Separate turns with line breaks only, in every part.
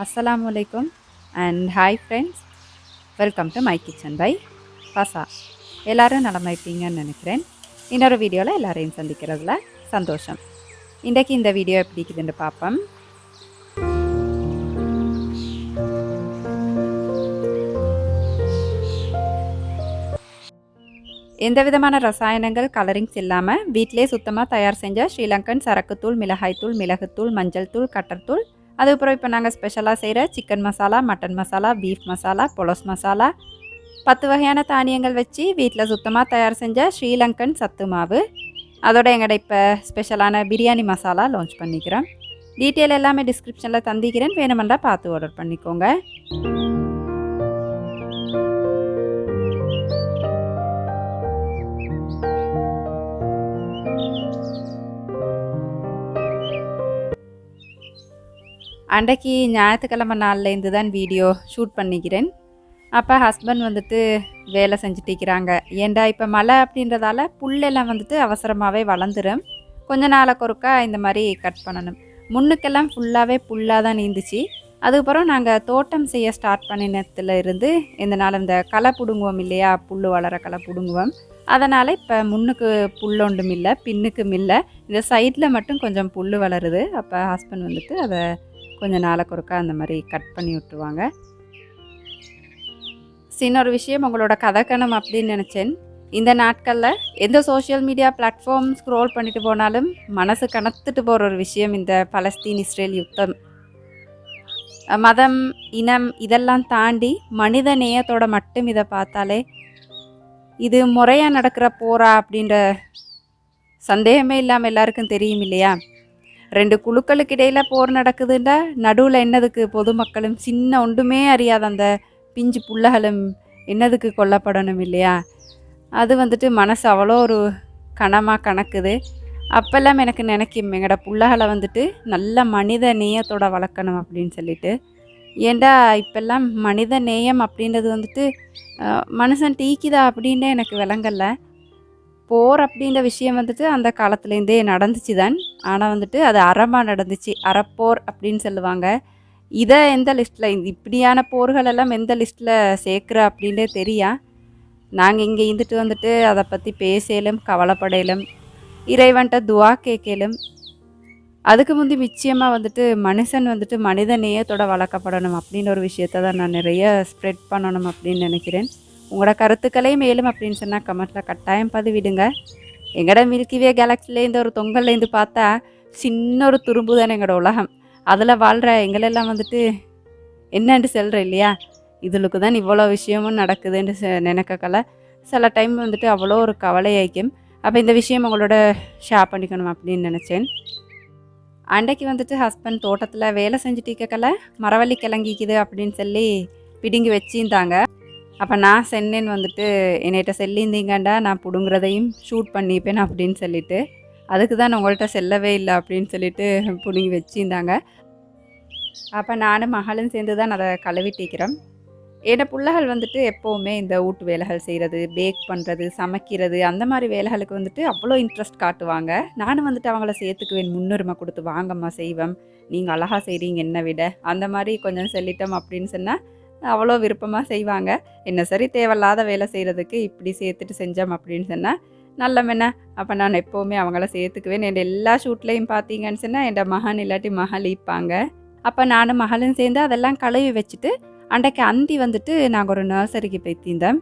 Assalamu alaikum and hi friends. Welcome to my kitchen by Fasa. எல்லாரும் நலமா இருப்பீங்கன்னு நினைக்கிறேன். இன்னொரு வீடியோவில் எல்லாரையும் சந்திக்கிறதுல சந்தோஷம். இன்றைக்கு இந்த வீடியோ எப்படி இருக்குதுன்னு பார்ப்போம். எந்த விதமான ரசாயனங்கள் கலரிங்ஸ் இல்லாமல் வீட்டிலே சுத்தமாக தயார் செஞ்ச ஸ்ரீலங்கன் சரக்குத்தூள், மிளகாய்த்தூள், மிளகுத்தூள், மஞ்சள் தூள், கட்டர்தூள், அதுக்கப்புறம் இப்போ நாங்கள் ஸ்பெஷலாக செய்கிற chicken masala, mutton masala, beef masala, பொலோஸ் மசாலா, 10 வகையான தானியங்கள் வச்சு வீட்டில் சுத்தமாக தயார் செஞ்ச ஸ்ரீலங்கன் சத்து மாவு, அதோட எங்கள்ட இப்போ ஸ்பெஷலான பிரியாணி மசாலா லான்ச் பண்ணிக்கிறோம். டீட்டெயில் எல்லாமே டிஸ்கிரிப்ஷனில் தந்திக்கிறேன், வேணுமெண்டா பார்த்து ஆர்டர் பண்ணிக்கோங்க. அன்றைக்கு ஞாயிற்றுக்கிழமை நாள்லேருந்து தான் வீடியோ ஷூட் பண்ணிக்கிறேன். அப்போ ஹஸ்பண்ட் வந்துட்டு வேலை செஞ்சுட்டிருக்கிறாங்க. ஏண்டா இப்போ மழை அப்படின்றதால புல்லெல்லாம் வந்துட்டு அவசரமாகவே வளர்ந்துடும். கொஞ்ச நாளைக்கு ஒருக்கா இந்த மாதிரி கட் பண்ணணும். முன்னுக்கெல்லாம் ஃபுல்லாகவே புல்லாக தான் நீந்துச்சு. அதுக்கப்புறம் நாங்கள் தோட்டம் செய்ய ஸ்டார்ட் பண்ணினத்தில் இருந்து இந்த நாள் இந்த களை பிடுங்குவோம் இல்லையா, புல் வளர களை பிடுங்குவோம். அதனால் இப்போ முன்னுக்கு புல் ஒன்றும் இல்லை, பின்னுக்கும் இல்லை, இந்த சைடில் மட்டும் கொஞ்சம் புல் வளருது. அப்போ ஹஸ்பண்ட் வந்துட்டு அதை கொஞ்சம் நாளைக்கு ஒருக்கா அந்த மாதிரி கட் பண்ணி விட்டுருவாங்க. இன்னொரு விஷயம் உங்களோட கதைக்கணும் அப்படின்னு நினச்சேன். இந்த நாட்களில் எந்த சோஷியல் மீடியா பிளாட்ஃபார்ம் ஸ்க்ரோல் பண்ணிட்டு போனாலும் மனசு கனத்துட்டு போகிற ஒரு விஷயம் இந்த பலஸ்தீன் இஸ்ரேல் யுத்தம். மதம், இனம் இதெல்லாம் தாண்டி மனித நேயத்தோட மட்டும் இதை பார்த்தாலே இது முறையாக நடக்கிற போரா அப்படின்ற சந்தேகமே இல்லாமல் எல்லாருக்கும் தெரியும் இல்லையா. 2 குழுக்களுக்கு இடையில் போர் நடக்குதுண்டா நடுவில் என்னதுக்கு பொதுமக்களும் சின்ன ஒன்றுமே அறியாத அந்த பிஞ்சு புள்ளகளும் என்னதுக்கு கொல்லப்படணும் இல்லையா. அது வந்துட்டு மனசு அவ்வளோ ஒரு கனமாக கணக்குது. அப்போல்லாம் எனக்கு நினைக்கும் எங்களோட புள்ளகளை வந்துட்டு நல்ல மனித நேயத்தோட வளர்க்கணும் அப்படின்னு சொல்லிட்டு. ஏண்டா இப்போல்லாம் மனித நேயம் அப்படின்றது வந்துட்டு மனுஷன் டீக்குதா அப்படின்னு எனக்கு விளங்கலை. போர் அப்படின்ற விஷயம் வந்துட்டு அந்த காலத்துலேருந்தே நடந்துச்சு தான். ஆனால் வந்துட்டு அது அறமாக நடந்துச்சு, அறப்போர் அப்படின்னு சொல்லுவாங்க. இதை எந்த லிஸ்ட்டில் இப்படியான போர்கள் எல்லாம் எந்த லிஸ்ட்டில் சேர்க்குற அப்படின்றே தெரியா. நாங்கள் இங்கே இருந்துட்டு வந்துட்டு அதை பற்றி பேசலும் கவலைப்படையிலும் இறைவன்ட்ட துவா கேட்கலும். அதுக்கு முந்தி நிச்சயமாக வந்துட்டு மனுஷன் வந்துட்டு மனித நேயத்தோட வளர்க்கப்படணும் அப்படின்னு ஒரு விஷயத்தை தான் நான் நிறைய ஸ்ப்ரெட் பண்ணணும் அப்படின்னு நினைக்கிறேன். உங்களோட கருத்துக்களே மேலும் அப்படின்னு சொன்னால் கமெண்ட்டில் கட்டாயம் பதிவிடுங்க. எங்களோட மில்கிவே கேலக்சிலேருந்து ஒரு தொங்கல்லேருந்து பார்த்தா சின்ன ஒரு துரும்பு தானே எங்களோட உலகம். அதில் வாழ்கிற எங்களெல்லாம் வந்துட்டு என்னன்னு சொல்கிற இல்லையா, இதுளுக்கு தான் இவ்வளோ விஷயமும் நடக்குதுன்னு நினைக்கல. சில டைம் வந்துட்டு அவ்வளோ ஒரு கவலையாய்க்கும். அப்போ இந்த விஷயம் உங்களோட ஷேர் பண்ணிக்கணும் அப்படின்னு நினச்சேன். அன்றைக்கு வந்துட்டு ஹஸ்பண்ட் தோட்டத்தில் வேலை செஞ்சுட்டு இருக்கல மரவள்ளி கிளங்கிக்குது அப்படின்னு சொல்லி பிடுங்கி வச்சிருந்தாங்க. அப்போ நான் சென்னேன்னு வந்துட்டு என்னைகிட்ட செல்லியிருந்தீங்கண்டா நான் பிடுங்குறதையும் ஷூட் பண்ணிப்பேன் அப்படின்னு சொல்லிட்டு, அதுக்கு தான் உங்கள்கிட்ட செல்லவே இல்லை அப்படின்னு சொல்லிட்டு பிடுங்கி வச்சிருந்தாங்க. அப்போ நானும் மகளும் சேர்ந்து தான் அதை கழுவிட்டிக்கிறோம். என்னோட பிள்ளைகள் வந்துட்டு எப்போவுமே இந்த வீட்டு வேலைகள் செய்கிறது, பேக் பண்ணுறது, சமைக்கிறது அந்த மாதிரி வேலைகளுக்கு வந்துட்டு அவ்வளோ இன்ட்ரெஸ்ட் காட்டுவாங்க. நானும் வந்துட்டு அவங்கள சேர்த்துக்குவேன், முன்னுரிமை கொடுத்து வாங்கம்மா செய்வேன், நீங்கள் அழகாக செய்கிறீங்க என்னை விட அந்த மாதிரி கொஞ்சம் சொல்லிட்டோம் அப்படின்னு சொன்னால் அவ்வளோ விருப்பமாக செய்வாங்க. என்ன சரி தேவையில்லாத வேலை செய்கிறதுக்கு இப்படி சேர்த்துட்டு செஞ்சோம் அப்படின்னு சொன்னால் நல்ல மென்ன. அப்போ நான் எப்போவுமே அவங்கள சேர்த்துக்குவேன். என் எல்லா ஷூட்லேயும் பார்த்தீங்கன்னு சொன்னால் என் மகன் இல்லாட்டி மகள் ஈப்பாங்க. அப்போ நானும் மகளும் சேர்ந்து அதெல்லாம் கழுவி வச்சுட்டு அன்றைக்கு அந்தி வந்துட்டு நாங்கள் ஒரு நர்சரிக்கு போய்த்திருந்தோம்.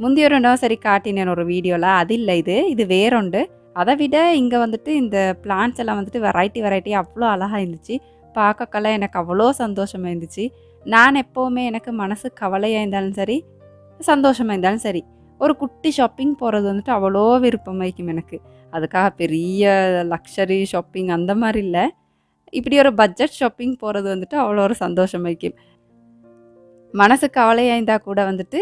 முந்தைய ஒரு நர்சரி காட்டினேன் ஒரு வீடியோவில், அது இல்லை இது வேறொண்டு. அதை விட இங்கே வந்துட்டு இந்த பிளான்ஸ் எல்லாம் வந்துட்டு வெரைட்டி அவ்வளோ அழகாக இருந்துச்சு. பார்க்கக்கெல்லாம் எனக்கு அவ்வளோ சந்தோஷமாக இருந்துச்சு. நான் எப்போவுமே எனக்கு மனசு கவலையாக இருந்தாலும் சரி, சந்தோஷமாக இருந்தாலும் சரி, ஒரு குட்டி ஷாப்பிங் போகிறது வந்துட்டு அவ்வளோ விருப்பம் வைக்கும் எனக்கு. அதுக்காக பெரிய லக்ஸரி ஷாப்பிங் அந்த மாதிரி இல்லை, இப்படி ஒரு பட்ஜெட் ஷாப்பிங் போகிறது வந்துட்டு அவ்வளோ ஒரு சந்தோஷம் வைக்கும். மனசு கவலையாக இருந்தால் கூட வந்துட்டு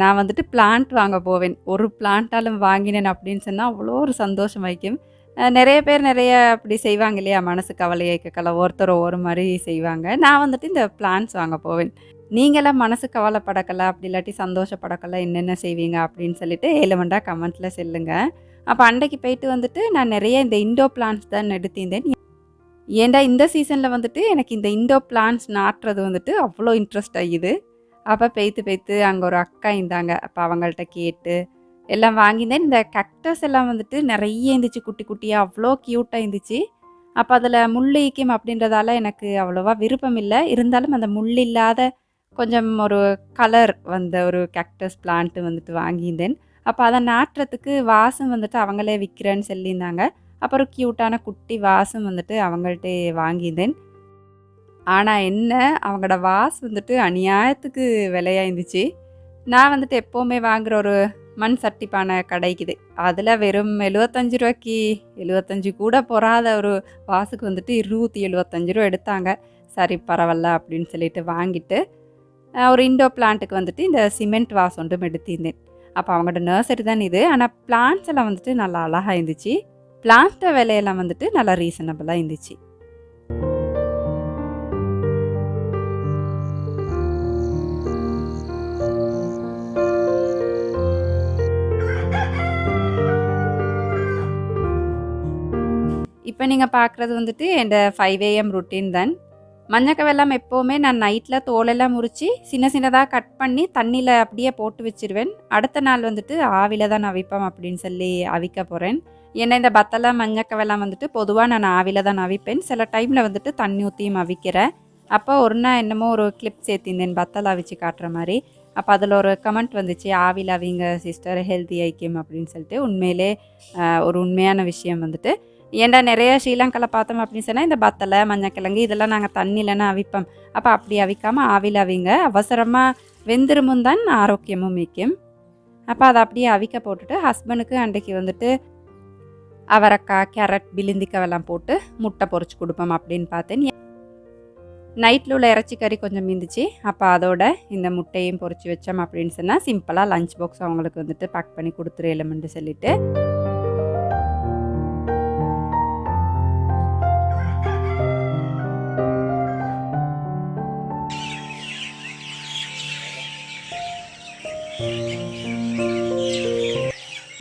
நான் வந்துட்டு பிளான்ட் வாங்க போவேன். ஒரு பிளான்ட்டாலும் வாங்கினேன் அப்படின்னு சொன்னால் அவ்வளோ ஒரு சந்தோஷம் வைக்கும். நிறைய பேர் நிறைய அப்படி செய்வாங்க இல்லையா, மனசு கவலையை கேட்கல ஒருத்தர் ஒவ்வொரு மாதிரி செய்வாங்க. நான் வந்துட்டு இந்த பிளான்ஸ் வாங்க போவேன். நீங்களாம் மனசு கவலைப்படக்கலை அப்படி இல்லாட்டி சந்தோஷப்படக்கலை என்னென்ன செய்வீங்க அப்படின்னு சொல்லிட்டு ஏலமெண்டாக கமெண்ட்டில் சொல்லுங்கள். அப்போ அன்றைக்கு போயிட்டு வந்துட்டு நான் நிறைய இந்த இண்டோ பிளான்ஸ் தான் எடுத்திருந்தேன். ஏன்டா இந்த சீசனில் வந்துட்டு எனக்கு இந்த இண்டோ பிளான்ட்ஸ் நாட்டுறது வந்துட்டு அவ்வளோ இன்ட்ரெஸ்ட் ஆகிது. அப்போ பெய்த்து அங்கே ஒரு அக்கா இருந்தாங்க. அப்போ அவங்கள்ட்ட கேட்டு எல்லாம் வாங்கியிருந்தேன். இந்த கக்டஸ் எல்லாம் வந்துட்டு நிறைய இருந்துச்சு, குட்டி குட்டியாக அவ்வளோ க்யூட்டாக இருந்துச்சு. அப்போ அதில் முள் ஈக்கும் அப்படின்றதால எனக்கு அவ்வளோவா விருப்பம் இல்லை. இருந்தாலும் அந்த முள் இல்லாத கொஞ்சம் ஒரு கலர் வந்த ஒரு கேக்டஸ் பிளான்ட்டு வந்துட்டு வாங்கியிருந்தேன். அப்போ அதை நாட்டுறதுக்கு வாசம் வந்துட்டு அவங்களே விற்கிறேன்னு சொல்லியிருந்தாங்க. அப்புறம் க்யூட்டான குட்டி வாசம் வந்துட்டு அவங்கள்ட்டே வாங்கியிருந்தேன். ஆனால் என்ன, அவங்களோட வாஸ் வந்துட்டு அநியாயத்துக்கு விலையா இருந்துச்சு. நான் வந்துட்டு எப்போவுமே வாங்குகிற ஒரு மண் சட்டி பானை கிடைக்குது, அதில் வெறும் 75 ரூபாய்க்கு 75 கூட பொறாத ஒரு வாசுக்கு வந்துட்டு 275 ரூபா எடுத்தாங்க. சரி பரவாயில்ல அப்படின்னு சொல்லிட்டு வாங்கிட்டு ஒரு இண்டோ பிளான்ட்டுக்கு வந்துட்டு இந்த சிமெண்ட் வாஸ் ஒன்றும் எடுத்திருந்தேன். அப்போ அவங்களோட நர்சரி தான் இது. ஆனால் பிளான்ட்ஸ் எல்லாம் வந்துட்டு நல்லா அழகாக இருந்துச்சு. பிளான்ட்டை விலையெல்லாம் வந்துட்டு நல்லா ரீசனபிளாக இருந்துச்சு. இப்போ நீங்கள் பார்க்குறது வந்துட்டு என் 5 AM ரொட்டீன் தான். மஞ்சக்காய் வெல்லம் எப்போவுமே நான் நைட்டில் தோலெல்லாம் முறித்து சின்ன சின்னதாக கட் பண்ணி தண்ணியில் அப்படியே போட்டு வச்சுருவேன். அடுத்த நாள் வந்துட்டு ஆவியில் தான் அவிப்போம் அப்படின்னு சொல்லி அவிக்க போகிறேன். ஏன்னா இந்த பத்தலை மஞ்சக்காய் வெல்லம் வந்துட்டு பொதுவாக நான் ஆவியில் தான் அவிப்பேன். சில டைமில் வந்துட்டு தண்ணி ஊற்றியும் அவிக்கிறேன். அப்போ ஒரு நாள் என்னமோ ஒரு கிளிப் சேர்த்திருந்தேன் பத்தலை அவிச்சு காட்டுற மாதிரி. அப்போ அதில் ஒரு கமெண்ட் வந்துச்சு, ஆவியில் அவிங்க சிஸ்டர் ஹெல்த்தி ஐக்கியம் அப்படின்னு சொல்லிட்டு. உண்மையிலே ஒரு உண்மையான விஷயம் வந்துட்டு. ஏன்டா நிறைய ஸ்ரீலங்காவில் பார்த்தோம் அப்படின்னு சொன்னால் இந்த பத்தலை மஞ்சக்கிழங்கு இதெல்லாம் நாங்கள் தண்ணியிலன்னா அவிப்போம். அப்போ அப்படி அவிக்காமல் ஆவியில் அவிங்க அவசரமாக வெந்திருமும் தான் ஆரோக்கியமும் மிக்கும். அப்போ அதை அப்படியே அவிக்க போட்டுட்டு ஹஸ்பண்டுக்கு அன்றைக்கு வந்துட்டு அவரக்காய் கேரட் பிலிந்திக்காவெல்லாம் போட்டு முட்டை பொரிச்சு கொடுப்போம் அப்படின்னு பார்த்தேன். நைட்டில் உள்ள இறைச்சி கறி கொஞ்சம் மீந்துச்சு. அப்போ அதோட இந்த முட்டையும் பொரிச்சு வச்சோம் அப்படின்னு சொன்னால் சிம்பிளாக லஞ்ச் பாக்ஸ் அவங்களுக்கு வந்துட்டு பேக் பண்ணி கொடுத்துரு எலுமெண்டு சொல்லிட்டு.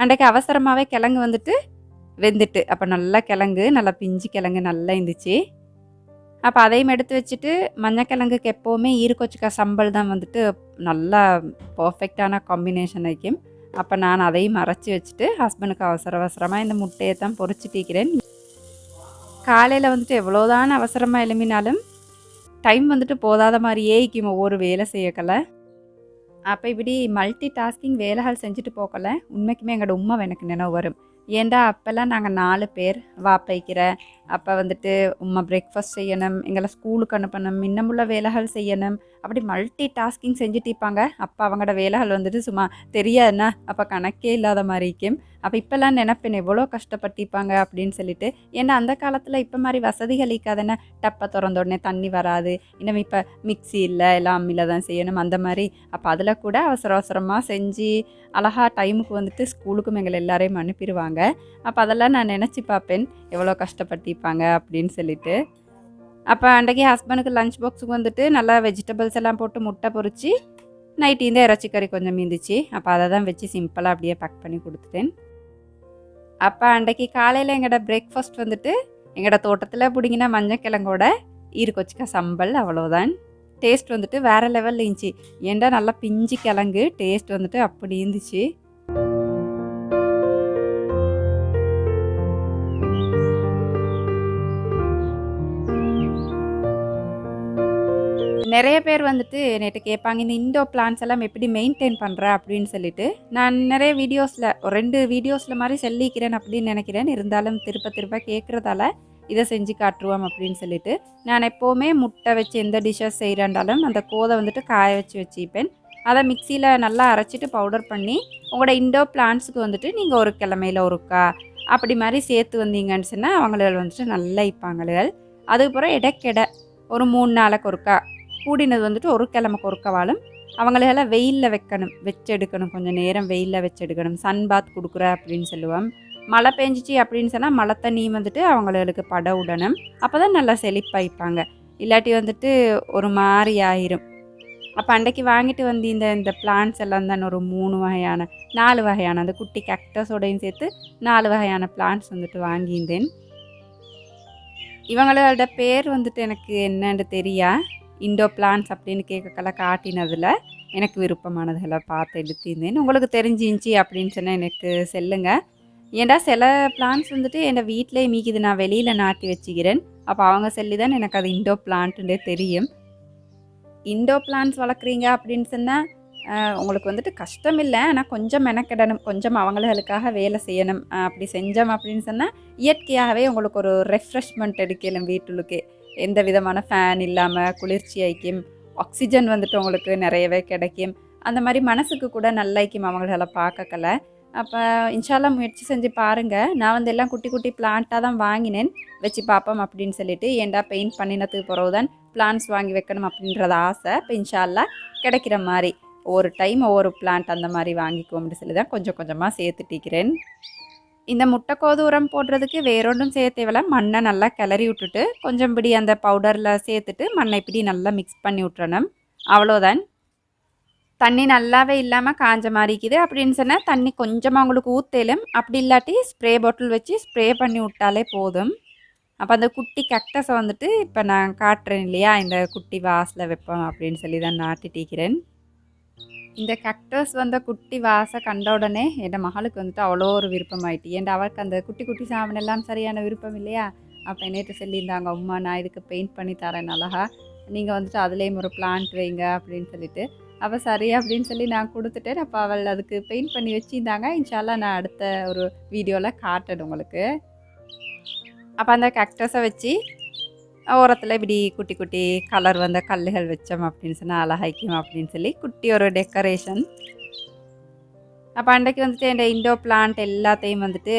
அன்றைக்கு அவசரமாகவே கிழங்கு வந்துட்டு வெந்துட்டு, அப்போ நல்லா கிழங்கு நல்லா பிஞ்சு கிழங்கு நல்லா இருந்துச்சு. அப்போ அதையும் எடுத்து வச்சுட்டு மஞ்சக்கிழங்குக்கு எப்போவுமே ஈரக்கொச்சிக்காய் சம்பல் தான் வந்துட்டு நல்லா பர்ஃபெக்டான காம்பினேஷன் வைக்கும். அப்போ நான் அதையும் அரைச்சி வச்சுட்டு ஹஸ்பண்டுக்கு அவசரமாக இந்த முட்டையை தான் பொரிச்சிட்டிக்கிறேன். காலையில் வந்துட்டு எவ்வளோதான் அவசரமாக எழுப்பினாலும் டைம் வந்துட்டு போதாத மாதிரியே இருக்கும் ஒவ்வொரு வேலை செய்யக்கல. அப்போ இப்படி மல்டி டாஸ்கிங் வேலைகள் செஞ்சுட்டு போகல உண்மைக்குமே எங்களோட உண்மை எனக்கு நினைவு வரும். ஏன்டா அப்போல்லாம் நாங்கள் 4 பேர் வாப்பைக்கிற அப்போ வந்துட்டு உம்மா பிரேக்ஃபாஸ்ட் செய்யணும், எங்களை ஸ்கூலுக்கு அனுப்பணும், இன்னமுள்ள வேலைகள் செய்யணும், அப்படி மல்டி டாஸ்கிங் செஞ்சுட்டு இருப்பாங்க. அப்போ அவங்களோட வேலைகள் வந்துட்டு சும்மா தெரியாதுன்னா அப்போ கணக்கே இல்லாத மாதிரி இருக்கும். அப்போ இப்போல்லாம் நினைப்பேன் எவ்வளோ கஷ்டப்பட்டிருப்பாங்க அப்படின்னு சொல்லிட்டு. ஏன்னா அந்த காலத்தில் இப்போ மாதிரி வசதிகள் இருக்காதுன்னா டப்பை திறந்த உடனே தண்ணி வராது, இன்னும் இப்போ மிக்சி இல்லை, எல்லாம் அம்மியில் தான் செய்யணும் அந்த மாதிரி. அப்போ அதில் கூட அவசரமாக செஞ்சு அழகாக டைமுக்கு வந்துட்டு ஸ்கூலுக்கும் எங்களை எல்லாரையும் அனுப்பிடுவாங்க. அப்போ அதெல்லாம் நான் நினச்சி பார்ப்பேன் எவ்வளோ கஷ்டப்பட்டிருப்பாங்க அப்படின்னு சொல்லிட்டு. அப்போ அன்றைக்கி ஹஸ்பண்டுக்கு லஞ்ச் பாக்ஸுக்கு வந்துட்டு நல்லா வெஜிடபிள்ஸ் எல்லாம் போட்டு முட்டை பொரிச்சு நைட்டு இந்த இறைச்சி கறி கொஞ்சம் மீந்துச்சு. அப்போ அதை தான் வச்சு சிம்பிளாக அப்படியே பேக் பண்ணி கொடுத்துட்டேன். அப்போ அன்றைக்கி காலையில் எங்களோட பிரேக்ஃபாஸ்ட் வந்துட்டு எங்களோட தோட்டத்தில் பிடிங்கின மஞ்சக்கிழங்கோட ஈரக்கொச்சிக்காய் சம்பல், அவ்வளோதான். டேஸ்ட் வந்துட்டு வேறு லெவலில் இருந்துச்சு. ஏன்டா நல்லா பிஞ்சு கிழங்கு டேஸ்ட் வந்துட்டு அப்படி இருந்துச்சு. நிறைய பேர் வந்துட்டு நேற்று கேட்பாங்க இந்த இண்டோ பிளான்ஸ் எல்லாம் எப்படி மெயின்டைன் பண்ணுற அப்படின்னு சொல்லிட்டு. நான் நிறைய வீடியோஸில் ஒரு 2 வீடியோஸில் மாதிரி சொல்லிக்கிறேன் அப்படின்னு நினைக்கிறேன். இருந்தாலும் திருப்ப கேட்குறதால இதை செஞ்சு காட்டுருவோம் அப்படின்னு சொல்லிட்டு. நான் எப்போவுமே முட்டை வச்சு எந்த டிஷ்ஷஸ் செய்கிறேன்டாலும் அந்த கோதை வந்துட்டு காய வச்சுப்பேன். அதை மிக்சியில் நல்லா அரைச்சிட்டு பவுடர் பண்ணி உங்களோட இண்டோ பிளான்ட்ஸுக்கு வந்துட்டு நீங்கள் ஒரு கிழமையில் ஒருக்கா அப்படி மாதிரி சேர்த்து வந்தீங்கன்னு சொன்னால் அவங்களுக்கு வந்துட்டு நல்லா இப்பாங்களுகள். அதுக்கப்புறம் இடைக்கெடை ஒரு 3 நாளைக்கு ஒருக்கா, கூடினது வந்துட்டு ஒரு கிழமைக்கு ஒருக்கவாலும் அவங்களெல்லாம் வெயிலில் வச்செடுக்கணும், கொஞ்சம் நேரம் வெயிலில் வச்செடுக்கணும். சன் பாத் கொடுக்குற அப்படின்னு சொல்லுவோம். மழை பெஞ்சிச்சு அப்படின்னு சொன்னால் மழை தண்ணி வந்துட்டு அவங்களுக்கு பட விடணும். அப்போ தான் நல்லா செழிப்பாய்ப்பாங்க. இல்லாட்டி வந்துட்டு ஒரு மாதிரி ஆயிரும். அப்போ அன்றைக்கி வாங்கிட்டு வந்து இந்த பிளான்ட்ஸ் எல்லாம் தான் ஒரு 4 வகையான அந்த குட்டி கேக்டஸோடையும் சேர்த்து 4 வகையான பிளான்ட்ஸ் வந்துட்டு வாங்கியிருந்தேன். இவங்களோட பேர் வந்துட்டு எனக்கு என்னன்னு தெரியா, இண்டோ பிளான்ஸ் அப்படின்னு கேட்கக்கல காட்டினதில் எனக்கு விருப்பமானதுகளை பார்த்து எடுத்திருந்தேன். உங்களுக்கு தெரிஞ்சிருந்துச்சி அப்படின்னு சொன்னால் எனக்கு சொல்லுங்க. ஏன்டா சில பிளான்ஸ் வந்துட்டு என் வீட்டிலே மீக்குது, நான் வெளியில் நாட்டி வச்சுக்கிறேன். அப்போ அவங்க சொல்லி தான் எனக்கு அது இண்டோ பிளான்ட்டுன்றே தெரியும். இண்டோ பிளான்ஸ் வளர்க்குறீங்க அப்படின்னு சொன்னால் உங்களுக்கு வந்துட்டு கஷ்டம் இல்லை, ஆனால் கொஞ்சம் மெனக்கிடணும், கொஞ்சம் அவங்களுக்காக வேலை செய்யணும். அப்படி செஞ்சோம் அப்படின்னு சொன்னால் இயற்கையாகவே உங்களுக்கு ஒரு ரெஃப்ரெஷ்மெண்ட் எடுக்கலும். வீட்டுக்கு எந்த விதமான ஃபேன் இல்லாமல் குளிர்ச்சி ஐக்கும், ஆக்சிஜன் வந்துட்டு உங்களுக்கு நிறையவே கிடைக்கும். அந்த மாதிரி மனசுக்கு கூட நல்லைக்கும் அவங்கள பார்க்கல. அப்போ இன்ஷால்லா முயற்சி செஞ்சு பாருங்கள். நான் வந்து எல்லாம் குட்டி குட்டி பிளான்ட்டாக தான் வாங்கினேன், வச்சு பார்ப்போம் அப்படின்னு சொல்லிட்டு. ஏன்டா பெயிண்ட் பண்ணினதுக்கு பிறகு தான் பிளான்ஸ் வாங்கி வைக்கணும் அப்படின்றத ஆசை. இப்போ இன்ஷால்லா கிடைக்கிற மாதிரி ஒவ்வொரு டைம் ஒவ்வொரு பிளான்ட் அந்த மாதிரி வாங்கிக்குவோம்னு சொல்லி தான் கொஞ்சம் கொஞ்சமாக சேர்த்துட்டிக்கிறேன். இந்த முட்டைக்கோது உரம் போடுறதுக்கு வேறொன்றும் செய்ய தேவையில்ல. மண்ணை நல்லா கிளறி விட்டுட்டு கொஞ்சம் பிடி அந்த பவுடரில் சேர்த்துட்டு மண்ணை இப்படி நல்லா மிக்ஸ் பண்ணி விட்டுறணும், அவ்வளோதான். தண்ணி நல்லாவே இல்லாமல் காஞ்ச மாதிரிக்குது அப்படின்னு சொன்னால் தண்ணி கொஞ்சமாக உங்களுக்கு ஊற்றலும், அப்படி இல்லாட்டி ஸ்ப்ரே பாட்டில் வச்சு ஸ்ப்ரே பண்ணி விட்டாலே போதும். அப்போ அந்த குட்டி கக்டஸை வந்துட்டு இப்போ நான் காட்டுறேன் இல்லையா, இந்த குட்டி வாஸில் வைப்போம் அப்படின்னு சொல்லி தான் நாட்டிட்டிக்கிறேன். இந்த கக்டஸ் வந்த குட்டி வாசை கண்ட உடனே என் மகளுக்கு வந்துட்டு அவ்வளோ ஒரு விருப்பமாயிட்டு. ஏன்டா அவருக்கு அந்த குட்டி குட்டி சாமன் எல்லாம் சரியான விருப்பம் இல்லையா. அப்போ நேற்று சொல்லியிருந்தாங்க, அம்மா நான் இதுக்கு பெயிண்ட் பண்ணி தரேன் அழகா, நீங்கள் வந்துட்டு அதுலேயும் ஒரு பிளான்ட் வைங்க அப்படின்னு சொல்லிட்டு. அப்போ சரி அப்படின்னு சொல்லி நான் கொடுத்துட்டேன். அப்போ அவள் அதுக்கு பெயிண்ட் பண்ணி வச்சுருந்தாங்க. இன்ஷால்லா நான் அடுத்த ஒரு வீடியோவில் காட்டுறேன் உங்களுக்கு. அப்போ அந்த கக்டஸை வச்சு ஓரத்தில் இப்படி குட்டி குட்டி கலர் வந்த கல்லுகள் வச்சோம் அப்படின்னு சொன்னால் அழகாய்க்கும் அப்படின்னு சொல்லி குட்டி ஒரு டெக்கரேஷன். அப்போ அன்றைக்கு வந்துட்டு இந்த இண்டோ பிளான்ட் எல்லாத்தையும் வந்துட்டு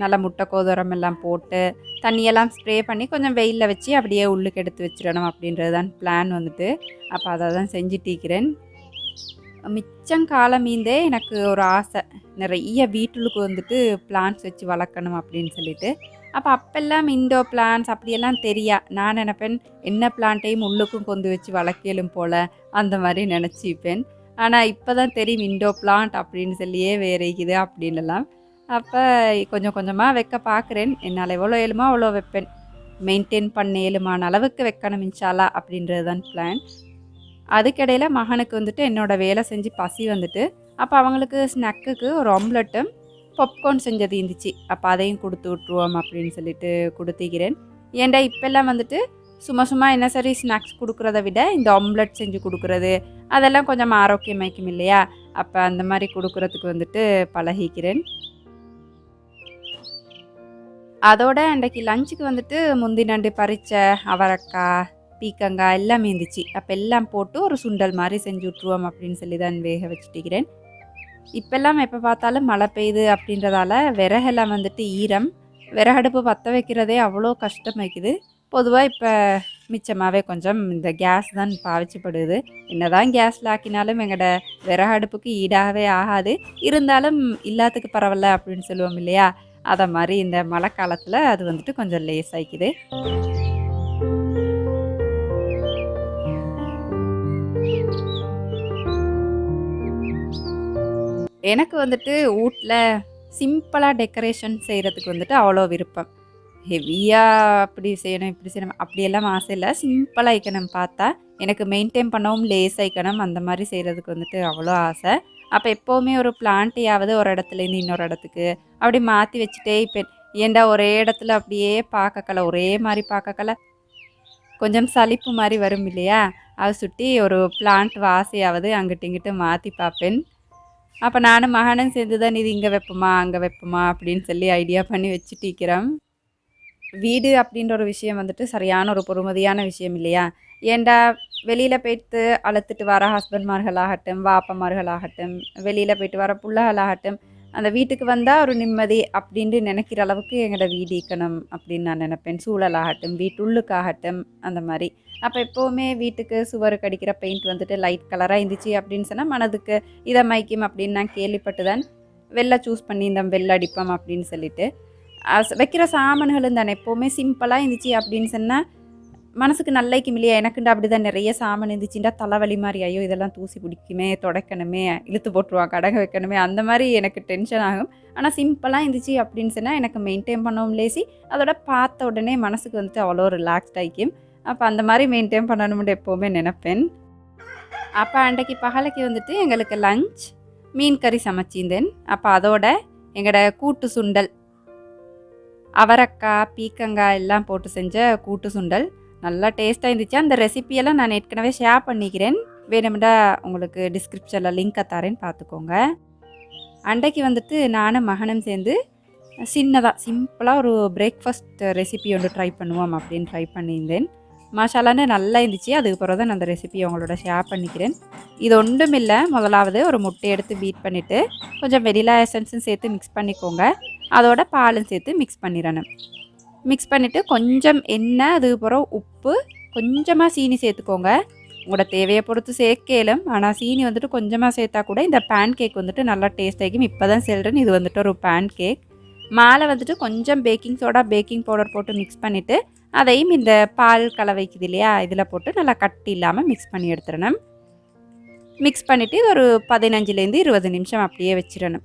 நல்லா முட்டைக்கோது உரம் எல்லாம் போட்டு தண்ணியெல்லாம் ஸ்ப்ரே பண்ணி கொஞ்சம் வெயிலில் வச்சு அப்படியே உள்ளுக்கு எடுத்து வச்சிடணும் அப்படின்றது தான் பிளான் வந்துட்டு. அப்போ அதை தான் செஞ்சுட்டிருக்கிறேன். மிச்சம் காலம் மீந்தே எனக்கு ஒரு ஆசை, நிறைய வீட்டுக்கு வந்துட்டு பிளான்ட்ஸ் வச்சு வளர்க்கணும் அப்படின்னு சொல்லிட்டு. அப்போல்லாம் இண்டோ பிளான்ஸ் அப்படியெல்லாம் தெரியா. நான் நினைப்பேன் என்ன பிளான்ட்டையும் உள்ளுக்கும் கொண்டு வச்சு வளர்க்கலும் போல், அந்த மாதிரி நினச்சிப்பேன். ஆனால் இப்போ தான் தெரியும் இண்டோ பிளான்ட் அப்படின்னு சொல்லியே வேறு இருக்குது அப்படின்லாம். அப்போ கொஞ்சம் கொஞ்சமாக வைக்க பார்க்குறேன். என்னால் எவ்வளோ ஏழுமோ அவ்வளோ வைப்பேன். மெயின்டைன் பண்ண ஏழுமான அளவுக்கு வைக்கணும் இன்ஷால்லா அப்படின்றது தான் பிளான். அதுக்கிடையில் மகனுக்கு வந்துட்டு என்னோடய வேலை செஞ்சு பசி வந்துட்டு, அப்போ அவங்களுக்கு ஸ்நாக்குக்கு ஒரு ஆம்லெட்டும் பாப்கார்ன் செஞ்சது இருந்துச்சு. அப்போ அதையும் கொடுத்து விட்ருவோம் அப்படின்னு சொல்லிட்டு கொடுத்துக்கிறேன். ஏன்டா இப்போல்லாம் வந்துட்டு சும்மா என்ன சரி ஸ்நாக்ஸ் கொடுக்குறத விட இந்த ஆம்லெட் செஞ்சு கொடுக்குறது அதெல்லாம் கொஞ்சம் ஆரோக்கியமாய்க்கும் இல்லையா. அப்போ அந்த மாதிரி கொடுக்குறதுக்கு வந்துட்டு பழகிக்கிறேன். அதோட அன்றைக்கு லஞ்சுக்கு வந்துட்டு முந்தினண்டு பறித்த அவரக்காய், பீக்கங்காய் எல்லாமே இருந்துச்சு. அப்போ எல்லாம் போட்டு ஒரு சுண்டல் மாதிரி செஞ்சு விட்ருவோம் அப்படின்னு சொல்லி தான் வேக வச்சுட்டிக்கிறேன். இப்போல்லாம் எப்போ பார்த்தாலும் மழை பெய்யுது அப்படின்றதால விறகெல்லாம் வந்துட்டு ஈரம், விறகடுப்பு பற்ற வைக்கிறதே அவ்வளோ கஷ்டமாக்குது. பொதுவாக இப்போ மிச்சமாகவே கொஞ்சம் இந்த கேஸ் தான் பாவிச்சப்படுது. என்னதான் கேஸில் ஆக்கினாலும் எங்களோட விறகடுப்புக்கு ஈடாகவே ஆகாது. இருந்தாலும் இல்லாததுக்கு பரவாயில்ல அப்படின்னு சொல்லுவோம் இல்லையா, அதை மாதிரி இந்த மழை காலத்தில் அது வந்துட்டு கொஞ்சம் லேஸ் ஆகிக்குது. எனக்கு வந்துட்டு வீட்டில் சிம்பிளாக டெக்கரேஷன் செய்கிறதுக்கு வந்துட்டு அவ்வளோ விருப்பம். ஹெவியாக அப்படி செய்யணும் இப்படி செய்யணும் அப்படியெல்லாம் ஆசை இல்லை. சிம்பிளாக வைக்கணும் பார்த்தா எனக்கு மெயின்டைன் பண்ணவும் லேஸ் ஆகிக்கணும், அந்த மாதிரி செய்கிறதுக்கு வந்துட்டு அவ்வளோ ஆசை. அப்போ எப்போவுமே ஒரு பிளான்ட்டையாவது ஒரு இடத்துலேருந்து இன்னொரு இடத்துக்கு அப்படி மாற்றி வச்சுட்டே இப்போ ஏண்டா ஒரே இடத்துல அப்படியே பார்க்கல, ஒரே மாதிரி பார்க்கல கொஞ்சம் சலிப்பு மாதிரி வரும் இல்லையா. அதை சுற்றி ஒரு பிளான்ட் வாசையாவது அங்கிட்டு இங்கிட்டு மாற்றி பார்ப்பேன். அப்போ நானும் மகனும் சேர்ந்து தான் இது இங்கே வைப்போமா அங்கே வைப்போமா அப்படின்னு சொல்லி ஐடியா பண்ணி வச்சுட்டிக்கிறோம். வீடு அப்படின்ற ஒரு விஷயம் வந்துட்டு சரியான ஒரு பொறுமதியான விஷயம் இல்லையா. ஏண்டா வெளியில் போய்ட்டு அழுத்துட்டு வர ஹஸ்பண்ட்மார்களாகட்டும், வாப்பமார்களாகட்டும், வெளியில் போய்ட்டு வர பிள்ளைகளாகட்டும், அந்த வீட்டுக்கு வந்தால் ஒரு நிம்மதி அப்படின்ட்டு நினைக்கிற அளவுக்கு எங்களோட வீடு இருக்கணும் அப்படின்னு நான் நினைப்பேன். சூழலாகட்டும், வீட்டுள்ளுக்காகட்டும், அந்த மாதிரி. அப்போ எப்போவுமே வீட்டுக்கு சுவருக்கு அடிக்கிற பெயிண்ட் வந்துட்டு லைட் கலராக இருந்துச்சு அப்படின்னு சொன்னால் மனதுக்கு இதை மைக்கும் அப்படின்னு நான் கேள்விப்பட்டு தான் வெள்ளை சூஸ் பண்ணி இந்த வெள்ளை அடிப்போம் அப்படின்னு சொல்லிட்டு. வைக்கிற சாமான்களும் தானே எப்போவுமே சிம்பிளாக இருந்துச்சு அப்படின்னு சொன்னால் மனசுக்கு நல்லைக்கும் இல்லையா? எனக்குண்டா அப்படிதான் நிறைய சாமான் இருந்துச்சுண்டா தலைவலி மாரி, ஐயோ! இதெல்லாம் தூசி பிடிக்குமே, துடைக்கணுமே, இழுத்து போட்டுருவான், கடக வைக்கணுமே, அந்த மாரி எனக்கு டென்ஷன் ஆகும். ஆனா சிம்பிளா இருந்துச்சு அப்படின்னு சொன்னா எனக்கு மெயின்டெயின் பண்ணவும் லேசி. அதோட பார்த்த உடனே மனசுக்கு வந்துட்டு அவ்வளோ ரிலாக்ஸ்ட் ஆயிக்கும். அப்ப அந்த மாரி மெயின்டெயின் பண்ணணும்னு எப்பவுமே நெனைப்பேன். அப்ப அன்றைக்கு பகலைக்கு வந்துட்டு எங்களுக்கு லஞ்ச் மீன் கறி சமைச்சிருந்தேன். அப்ப அதோட எங்கட கூட்டு சுண்டல், அவரக்காய், பீக்கங்காய் எல்லாம் போட்டு செஞ்ச கூட்டு சுண்டல் நல்லா டேஸ்ட்டாக இருந்துச்சு. அந்த ரெசிபியெல்லாம் நான் ஏற்கனவே ஷேர் பண்ணிக்கிறேன். வேணும்டா உங்களுக்கு டிஸ்கிரிப்ஷனில் லிங்க்கை தரேன்னு பார்த்துக்கோங்க. அன்றைக்கு வந்துட்டு நானும் மகனும் சேர்ந்து சின்னதாக சிம்பிளாக ஒரு பிரேக்ஃபாஸ்ட் ரெசிபி ஒன்று ட்ரை பண்ணுவோம் அப்படின்னு ட்ரை பண்ணியிருந்தேன். மசாலான்னு நல்லா இருந்துச்சு. அதுக்கு பிறகு தான் நான் அந்த ரெசிபியை உங்களோட ஷேர் பண்ணிக்கிறேன். இது ஒன்றும் இல்லை, முதலாவது ஒரு முட்டை எடுத்து பீட் பண்ணிவிட்டு கொஞ்சம் வெனிலா எசன்ஸும் சேர்த்து மிக்ஸ் பண்ணிக்கோங்க. அதோட பாலும் சேர்த்து மிக்ஸ் பண்ணிடணும். மிக்ஸ் பண்ணிவிட்டு கொஞ்சம் எண்ணெய், அதுக்கு பிறகு உப்பு, கொஞ்சமாக சீனி சேர்த்துக்கோங்க. உங்களோட தேவையை பொறுத்து சேர்க்கலும். ஆனால் சீனி வந்துட்டு கொஞ்சமாக சேர்த்தா கூட இந்த பேன் கேக் வந்துட்டு நல்லா டேஸ்ட் ஆகிக்கும். இப்போ தான் சொல்கிறேன், இது வந்துட்டு ஒரு பேன் கேக். மேலே வந்துட்டு கொஞ்சம் பேக்கிங் சோடா, பேக்கிங் பவுடர் போட்டு மிக்ஸ் பண்ணிவிட்டு அதையும் இந்த பால் கலவைக்குது இல்லையா, இதில் போட்டு நல்லா கட்டி இல்லாமல் மிக்ஸ் பண்ணி எடுத்துடணும். மிக்ஸ் பண்ணிவிட்டு ஒரு 15லேருந்து 20 நிமிஷம் அப்படியே வச்சிடணும்.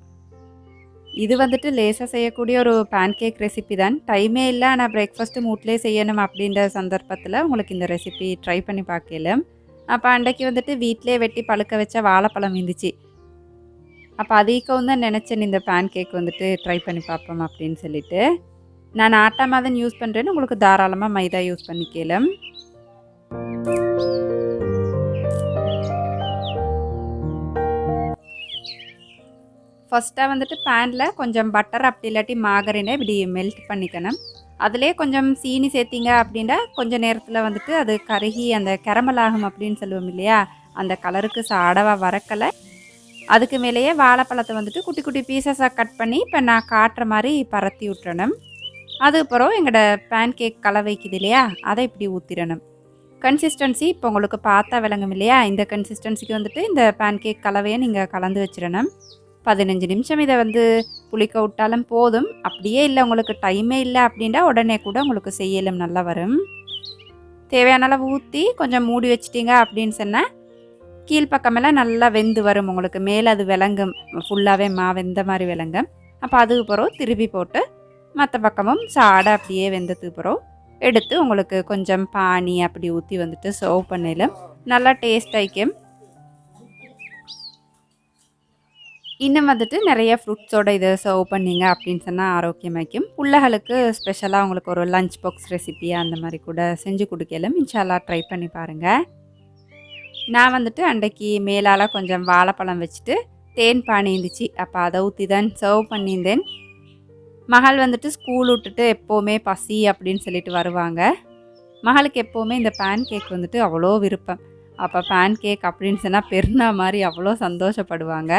இது வந்துட்டு லேசாக செய்யக்கூடிய ஒரு பேன் கேக் ரெசிபி தான். டைமே இல்லை, ஆனால் பிரேக்ஃபாஸ்ட்டு வீட்லேயே செய்யணும் அப்படின்ற சந்தர்ப்பத்தில் உங்களுக்கு இந்த ரெசிபி ட்ரை பண்ணி பார்க்கலாம். அப்போ அன்றைக்கு வந்துட்டு வீட்டிலே வெட்டி பழுக்க வச்ச வாழைப்பழம் இருந்துச்சு. அப்போ அதிகம் தான் நினச்சேன் இந்த பேன் கேக் வந்துட்டு ட்ரை பண்ணி பார்ப்போம் அப்படின்னு சொல்லிட்டு. நான் ஆட்டா மாதம் யூஸ் பண்ணுறேன்னு, உங்களுக்கு தாராளமாக மைதா யூஸ் பண்ணிக்கலாம். ஃபஸ்ட்டாக வந்துட்டு பேனில் கொஞ்சம் பட்டர் அப்படி இல்லாட்டி மாகரினை இப்படி மெல்ட் பண்ணிக்கணும். அதிலே கொஞ்சம் சீனி சேர்த்திங்க அப்படின்னா கொஞ்சம் நேரத்தில் வந்துட்டு அது கருகி அந்த கேரமல் ஆகும் அப்படின்னு சொல்லுவோம் இல்லையா, அந்த கலருக்கு சாடவாக வரக்கலை. அதுக்கு மேலேயே வாழைப்பழத்தை வந்துட்டு குட்டி குட்டி பீசஸாக கட் பண்ணி இப்போ நான் காட்டுற மாதிரி பரத்தி விட்டுறணும். அதுக்கப்புறம் எங்களோட பேன் கேக் கலவைக்குது இல்லையா, அதை இப்படி ஊற்றிடணும். கன்சிஸ்டன்சி இப்போ உங்களுக்கு பார்த்தா விளங்கும் இல்லையா, இந்த கன்சிஸ்டன்சிக்கு வந்துட்டு இந்த பேன் கேக் கலவையை நீங்கள் கலந்து வச்சிடணும். 15 நிமிஷம் இதை வந்து புளிக்க விட்டாலும் போதும். அப்படியே இல்லை உங்களுக்கு டைமே இல்லை அப்படின்னா உடனே கூட உங்களுக்கு செய்யலும் நல்லா வரும். தேவையான அளவு ஊற்றி கொஞ்சம் மூடி வச்சிட்டிங்க அப்படின்னு சொன்னால் கீழ்ப்பக்கமெல்லாம் நல்லா வெந்து வரும். உங்களுக்கு மேலே அது விளங்கும், ஃபுல்லாகவே வெந்த மாதிரி விளங்கும். அப்போ அதுக்கு பிறகு திருப்பி போட்டு மற்ற பக்கமும் சாடை அப்படியே வெந்ததுக்கு பிறகு எடுத்து உங்களுக்கு கொஞ்சம் பானி அப்படி ஊற்றி வந்துட்டு சர்வ் பண்ணலும் நல்லா டேஸ்ட் ஆகிக்கும். இன்னும் வந்துட்டு நிறைய ஃப்ரூட்ஸோடு இதை சர்வ் பண்ணிங்க அப்படின்னு சொன்னால் ஆரோக்கியமாக்கும். பிள்ளைகளுக்கு ஸ்பெஷலாக உங்களுக்கு ஒரு லஞ்ச் பாக்ஸ் ரெசிபியாக அந்த மாதிரி கூட செஞ்சு கொடுக்கலும். இன்ஷால்லா ட்ரை பண்ணி பாருங்கள். நான் வந்துட்டு அன்றைக்கு மேலால் கொஞ்சம் வாழைப்பழம் வச்சுட்டு தேன் பானி இருந்துச்சு, அப்போ அதை ஊற்றி தான் சர்வ் பண்ணியிருந்தேன். மகள் வந்துட்டு ஸ்கூல் விட்டுட்டு எப்போவுமே பசி அப்படின்னு சொல்லிட்டு வருவாங்க. மகளுக்கு எப்போவுமே இந்த பேன் கேக் வந்துட்டு அவ்வளோ விருப்பம். அப்போ பேன் கேக் அப்படின்னு சொன்னால் பெருனா மாதிரி அவ்வளோ சந்தோஷப்படுவாங்க.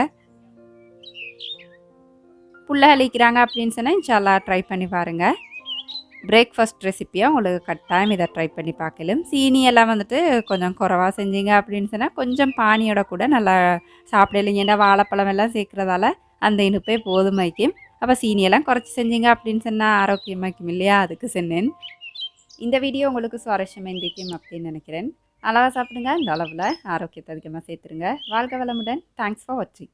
புள்ளகளிக்கிறாங்க அப்படின்னு சொன்னால் இன்ஷால்லா ட்ரை பண்ணி பாருங்கள். பிரேக்ஃபாஸ்ட் ரெசிப்பியாக உங்களுக்கு கட்டாயம் இதை ட்ரை பண்ணி பார்க்கலாம். சீனியெல்லாம் வந்துட்டு கொஞ்சம் குறைவா செஞ்சீங்க அப்படின்னு சொன்னால் கொஞ்சம் பானியோட கூட நல்லா சாப்பிடலைங்க. ஏன்னா வாழைப்பழம் எல்லாம் சேர்க்குறதால அந்த இனிப்பே போதுமாய்க்கும். அப்போ சீனியெல்லாம் குறைச்சி செஞ்சீங்க அப்படின்னு சொன்னால் ஆரோக்கியமாக்கும் இல்லையா, அதுக்கு சொன்னேன். இந்த வீடியோ உங்களுக்கு சுவாரஸ்யமாக இருந்திருக்கும் அப்படின்னு நினைக்கிறேன். அளவாக சாப்பிடுங்க, இந்த அளவில் ஆரோக்கியத்தை அதிகமாக சேர்த்துருங்க. வாழ்க வளமுடன். தேங்க்ஸ் ஃபார் வாட்சிங்.